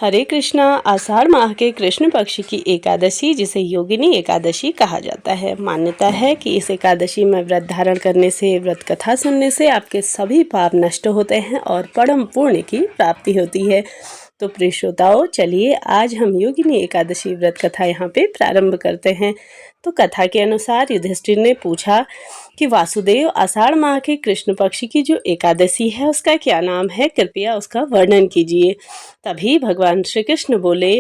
हरे कृष्णा। आषाढ़ माह के कृष्ण पक्ष की एकादशी जिसे योगिनी एकादशी कहा जाता है। मान्यता है कि इस एकादशी में व्रत धारण करने से, व्रत कथा सुनने से आपके सभी पाप नष्ट होते हैं और परम पुण्य की प्राप्ति होती है। तो प्रिय श्रोताओं, चलिए आज हम योगिनी एकादशी व्रत कथा यहाँ पे प्रारंभ करते हैं। तो कथा के अनुसार युधिष्ठिर ने पूछा कि वासुदेव, आषाढ़ माह के कृष्ण पक्ष की जो एकादशी है उसका क्या नाम है, कृपया उसका वर्णन कीजिए। तभी भगवान श्री कृष्ण बोले,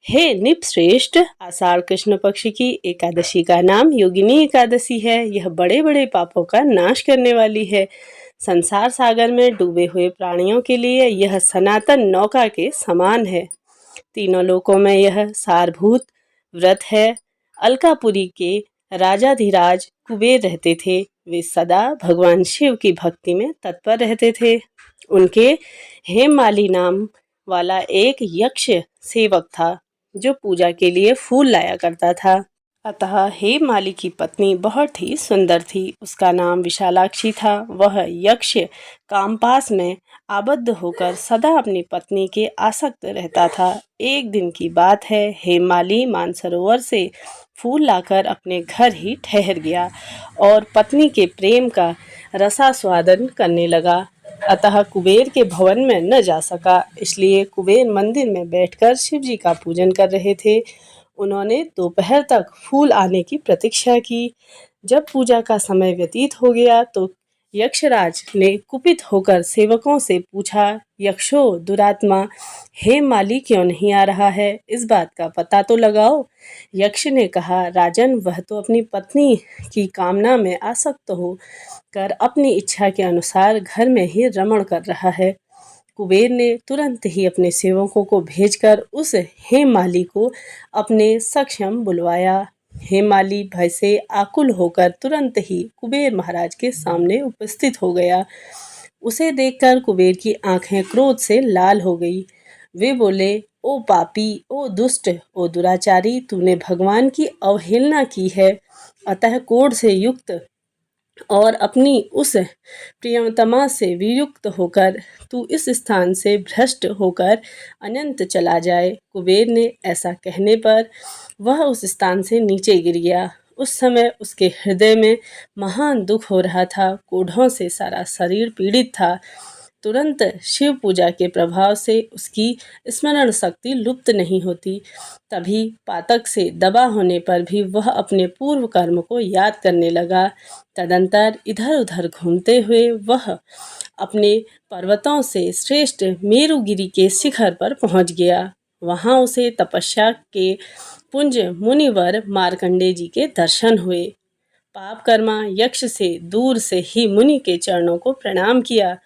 हे निपश्रेष्ठ, आषाढ़ कृष्ण पक्ष की एकादशी का नाम योगिनी एकादशी है। यह बड़े बड़े पापों का नाश करने वाली है। संसार सागर में डूबे हुए प्राणियों के लिए यह सनातन नौका के समान है। तीनों लोकों में यह सारभूत व्रत है। अलकापुरी के राजाधिराज कुबेर रहते थे। वे सदा भगवान शिव की भक्ति में तत्पर रहते थे। उनके हेममाली नाम वाला एक यक्ष सेवक था जो पूजा के लिए फूल लाया करता था। अतः हेममाली की पत्नी बहुत ही सुंदर थी। उसका नाम विशालाक्षी था। वह यक्ष कामपास में आबद्ध होकर सदा अपनी पत्नी के आसक्त रहता था। एक दिन की बात है, हेममाली मानसरोवर से फूल लाकर अपने घर ही ठहर गया और पत्नी के प्रेम का रसास्वादन करने लगा। अतः कुबेर के भवन में न जा सका। इसलिए कुबेर मंदिर में बैठकर शिव जी का पूजन कर रहे थे। उन्होंने दोपहर तक फूल आने की प्रतीक्षा की। जब पूजा का समय व्यतीत हो गया तो यक्षराज ने कुपित होकर सेवकों से पूछा, यक्षो दुरात्मा, हेममाली क्यों नहीं आ रहा है? इस बात का पता तो लगाओ। यक्ष ने कहा, राजन, वह तो अपनी पत्नी की कामना में आसक्त हो कर अपनी इच्छा के अनुसार घर में ही रमण कर रहा है। कुबेर ने तुरंत ही अपने सेवकों को भेजकर उस हेममाली को अपने समक्ष बुलवाया। हेममाली भय से आकुल होकर तुरंत ही कुबेर महाराज के सामने उपस्थित हो गया। उसे देखकर कुबेर की आंखें क्रोध से लाल हो गई। वे बोले, ओ पापी, ओ दुष्ट, ओ दुराचारी, तूने भगवान की अवहेलना की है। अतः क्रोध से युक्त और अपनी उस प्रियतमा से वियुक्त होकर तू इस स्थान से भ्रष्ट होकर अनंत चला जाए। कुबेर ने ऐसा कहने पर वह उस स्थान से नीचे गिर गया। उस समय उसके हृदय में महान दुख हो रहा था। कोढ़ों से सारा शरीर पीड़ित था। तुरंत शिव पूजा के प्रभाव से उसकी स्मरण शक्ति लुप्त नहीं होती। तभी पातक से दबा होने पर भी वह अपने पूर्व कर्म को याद करने लगा। तदंतर इधर उधर घूमते हुए वह अपने पर्वतों से श्रेष्ठ मेरुगिरी के शिखर पर पहुंच गया। वहां उसे तपस्या के पुंज मुनिवर मार्कंडे जी के दर्शन हुए। पाप कर्मा यक्ष से दूर से ही मुनि के चरणों को प्रणाम किया।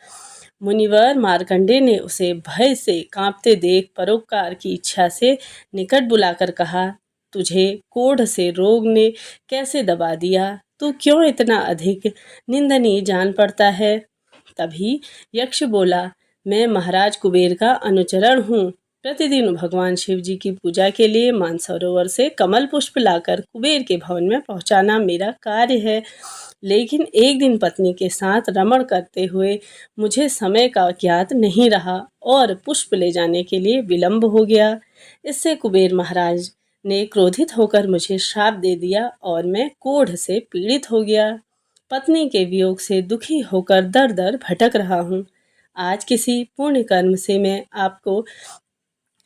मुनिवर मार्कंडे ने उसे भय से कांपते देख परोपकार की इच्छा से निकट बुलाकर कहा, तुझे कोढ़ से रोग ने कैसे दबा दिया? तू क्यों इतना अधिक निंदनीय जान पड़ता है? तभी यक्ष बोला, मैं महाराज कुबेर का अनुचरण हूँ। प्रतिदिन भगवान शिव जी की पूजा के लिए मानसरोवर से कमल पुष्प लाकर कुबेर के भवन में पहुँचाना मेरा कार्य है। लेकिन एक दिन पत्नी के साथ रमण करते हुए मुझे समय का ज्ञात नहीं रहा और पुष्प ले जाने के लिए विलंब हो गया। इससे कुबेर महाराज ने क्रोधित होकर मुझे श्राप दे दिया और मैं कोढ़ से पीड़ित हो गया। पत्नी के वियोग से दुखी होकर दर दर भटक रहा हूँ। आज किसी पुण्य कर्म से मैं आपको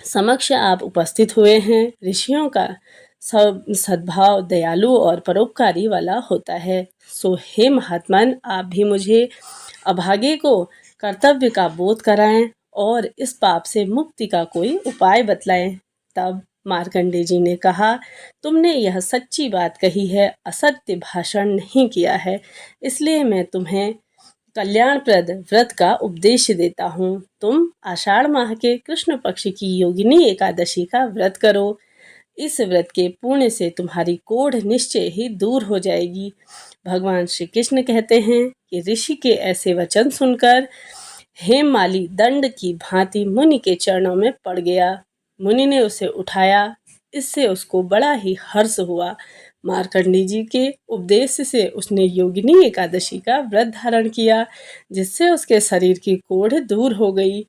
समक्ष आप उपस्थित हुए हैं। ऋषियों का सद्भाव दयालु और परोपकारी वाला होता है। सो हे महात्मन, आप भी मुझे अभागे को कर्तव्य का बोध कराएं और इस पाप से मुक्ति का कोई उपाय बतलाएं। तब मार्कंडे जी ने कहा, तुमने यह सच्ची बात कही है, असत्य भाषण नहीं किया है, इसलिए मैं तुम्हें कल्याणप्रद व्रत का उपदेश देता हूँ। तुम आषाढ़ माह के कृष्ण पक्ष की योगिनी एकादशी का व्रत करो। इस व्रत के पुण्य से तुम्हारी कोढ़ निश्चय ही दूर हो जाएगी। भगवान श्री कृष्ण कहते हैं कि ऋषि के ऐसे वचन सुनकर हेममाली दंड की भांति मुनि के चरणों में पड़ गया। मुनि ने उसे उठाया। इससे उसको बड़ा ही हर्ष हुआ। मार्कंडे जी के उपदेश से उसने योगिनी एकादशी का व्रत धारण किया, जिससे उसके शरीर की कोढ़ दूर हो गई।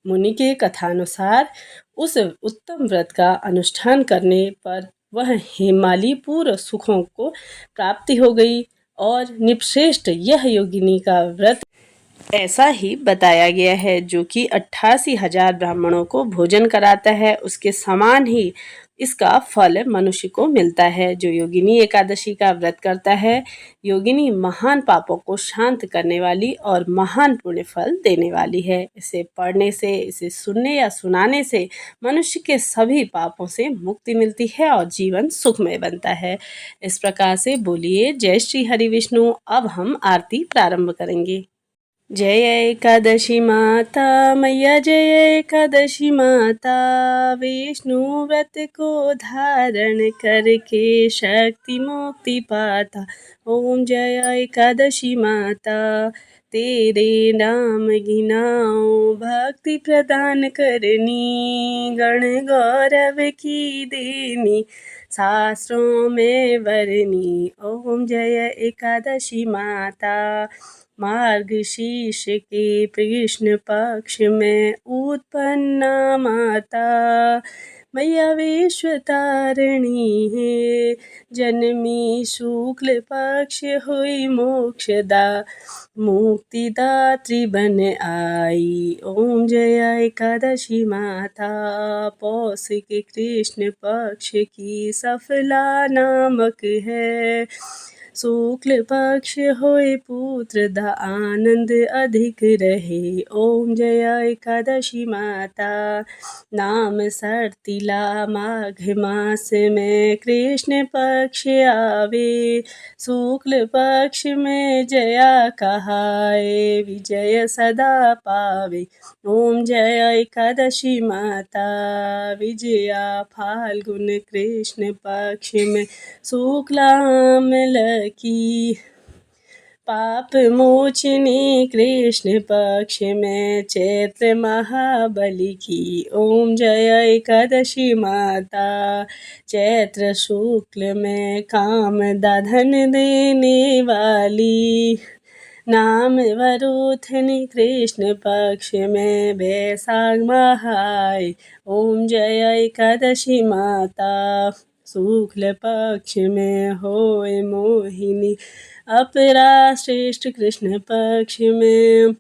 मुनि के कथानुसार उस उत्तम व्रत का अनुष्ठान करने पर वह हिमालयपूर्व सुखों को प्राप्ति हो गई और निपश्रेष्ठ यह योगिनी का व्रत ऐसा ही बताया गया है जो कि 88,000 ब्राह्मणों को भोजन कराता है, उसके समान ही इसका फल मनुष्य को मिलता है। जो योगिनी एकादशी का व्रत करता है, योगिनी महान पापों को शांत करने वाली और महान पुण्य फल देने वाली है। इसे पढ़ने से, इसे सुनने या सुनाने से मनुष्य के सभी पापों से मुक्ति मिलती है और जीवन सुखमय बनता है। इस प्रकार से बोलिए जय श्री हरि विष्णु। अब हम आरती प्रारंभ करेंगे। जय एकादशी माता मैया, जय एकादशी माता, विष्णु व्रत को धारण करके शक्ति मुक्ति पाता। ओम जय एकादशी माता, तेरे नाम गिनाओ भक्ति प्रदान करनी, गण गौरव की देनी शास्त्रों में वरनी। ओम जय एकादशी माता, मार्गशीर्ष के कृष्ण पक्ष में उत्पन्ना माता, मैया विश्व तारिणी है, जन्मी शुक्ल पक्ष हुई मोक्षदा, मुक्तिदात्री बन आई। ओम जय एकादशी माता, पौष के कृष्ण पक्ष की सफला नामक है, शुक्ल पक्ष होए पुत्र दा आनंद अधिक रहे। ओम जय एकादशी माता, नाम सर्तिला माघ मास में कृष्ण पक्ष आवे, शुक्ल पक्ष में जया कहाए, विजय सदा पावे। ओम जय एकादशी माता, विजया फाल्गुन कृष्ण पक्ष में शुक्लामल की, पाप मोचनी कृष्ण पक्ष में चैत्र महाबली की। ओम जय एकादशी माता, चैत्र शुक्ल में कामदा धन देने वाली, नाम वरुथनी कृष्ण पक्ष में बैसाख महाय। ओम जय एकादशी माता, शुक्ल पक्ष में होए मोहिनी, अपरा श्रेष्ठ कृष्ण पक्ष में,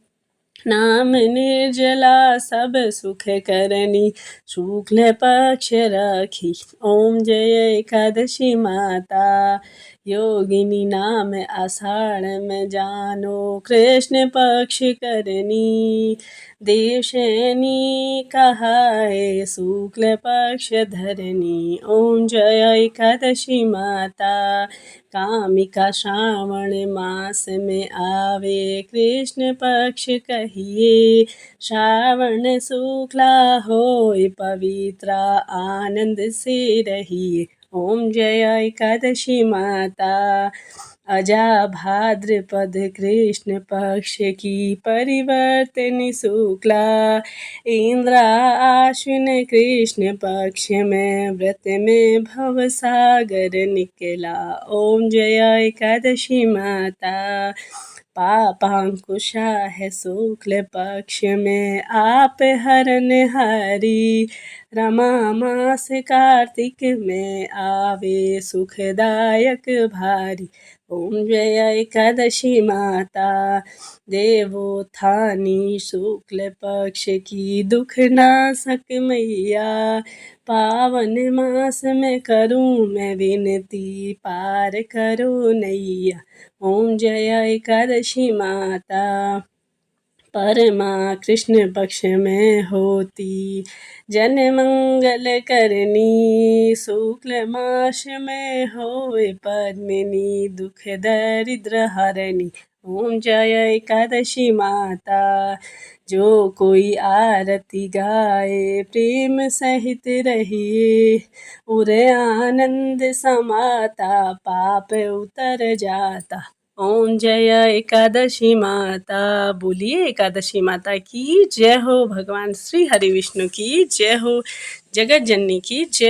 नाम निर्जला सब सुख करनी, शुक्ल पक्ष रखी। ओम जय एकादशी माता, योगिनी नाम आषाढ़ में जानो, कृष्ण पक्ष करनी, देवशैनी कहाए, शुक्ल पक्ष धरनी। ओम जय एकादशी माता, कामिका श्रावण मास में आवे, कृष्ण पक्ष कहिए, श्रावण शुक्ला होए पवित्रा, आनंद से रहिए। ओम जय एकादशी माता, अजा भाद्रपद कृष्ण पक्ष की परिवर्तनी शुक्ला, इंद्रा आश्विन कृष्ण पक्ष में व्रत में भव सागर निकला। ओम जय एकादशी माता, पापांकुशा है शुक्ल पक्ष में आप हरन हारी, रमा मास कार्तिक में आवे, सुखदायक भारी। ओम जय एकादशी माता, देवोत्थानी शुक्ल पक्ष की दुख नाशक मैया, पावन मास में करूं मैं विनती, पार करो नैया। ओम जय एकादशी माता, परमा कृष्ण पक्ष में होती, जन मंगल करनी, शुक्ल मास में होए पद्मिनी, दुख दरिद्र हरणी। ओम जय एकादशी माता, जो कोई आरती गाए प्रेम सहित रहिए, उरे आनंद समाता, पाप उतर जाता। ओम जय एकादशी माता, बोलिए एकादशी माता की जय हो, भगवान श्री हरि विष्णु की जय हो, जगत जननी की जय।